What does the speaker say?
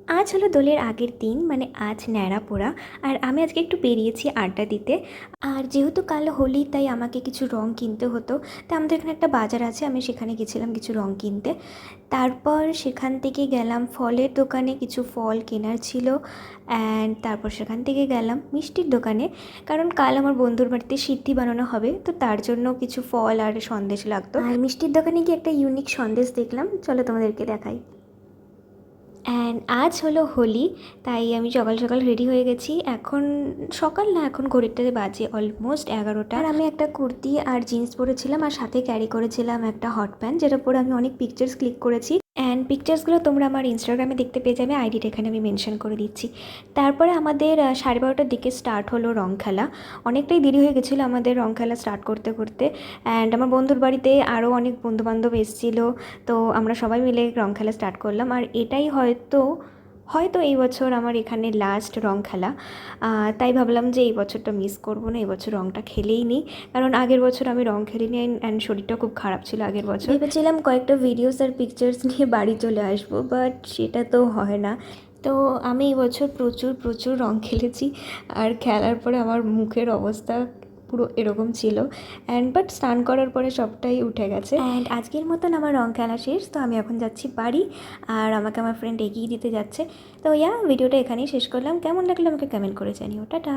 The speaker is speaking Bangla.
আজ হলো দোলের আগের দিন, মানে আজ ন্যাড়া পোড়া। আর আমি আজকে একটু বেরিয়েছি আড্ডা দিতে। আর যেহেতু কাল হোলি, তাই আমাকে কিছু রং কিনতে হতো। তাই আমাদের এখানে একটা বাজার আছে, আমি সেখানে গেছিলাম কিছু রং কিনতে। তারপর সেখান থেকে গেলাম ফলের দোকানে, কিছু ফল কেনার ছিল। তারপর সেখান থেকে গেলাম মিষ্টির দোকানে, কারণ কাল আমার বন্ধুর বাড়িতে সিদ্ধি বানানো হবে, তো তার জন্য কিছু ফল আর সন্দেশ লাগতো। আর মিষ্টির দোকানে গিয়ে একটা ইউনিক সন্দেশ দেখলাম, চলো তোমাদেরকে দেখাই। আজ হলো হোলি, তাই আমি সকাল সকাল রেডি হয়ে গেছি। এখন সকাল না, এখন ঘড়িটাতে বাজে অলমোস্ট 11টা। আর আমি একটা কুর্তি আর জিন্স পরেছিলাম, আর সাথে ক্যারি করেছিলাম একটা হট প্যান্ট, যেটার উপরে আমি অনেক পিকচার্স ক্লিক করেছি। পিকচার্সগুলো তোমরা আমার ইনস্টাগ্রামে দেখতে পেয়ে যাবে, আইডিটা এখানে আমি মেনশন করে দিচ্ছি। তারপরে আমাদের 12:30টার দিকে স্টার্ট হলো রং খেলা। অনেকটাই দেরি হয়ে গেছিলো আমাদের রং খেলা স্টার্ট করতে করতে। আমার বন্ধুর বাড়িতে আরও অনেক বন্ধুবান্ধব এসেছিলো, তো আমরা সবাই মিলে রং খেলা স্টার্ট করলাম। আর এটাই হয়তো হয়তো এই বছর আমার এখানে লাস্ট রং খেলা। তাই ভাবলাম যে এই বছরটা মিস করবো না, এই বছর রংটা খেলেই নিই। কারণ আগের বছর আমি রং খেলিনি, অ্যান্ড শরীরটা খুব খারাপ ছিল আগের বছর। ভেবেছিলাম কয়েকটা ভিডিওস আর পিকচার্স নিয়ে বাড়ি চলে আসবো, বাট সেটা তো হয় না। তো আমি এই বছর প্রচুর প্রচুর রং খেলেছি। আর খেলার পরে আমার মুখের অবস্থা পুরো এরকম ছিল, বাট স্নান করার পরে সবটাই উঠে গেছে। আজকের মতন আমার রং খেলা শেষ, তো আমি এখন যাচ্ছি বাড়ি। আর আমাকে আমার ফ্রেন্ড এগিয়ে দিতে যাচ্ছে। তো ভিডিওটা এখানেই শেষ করলাম। কেমন লাগলো আমাকে কমেন্ট করে জানিও। টাটা।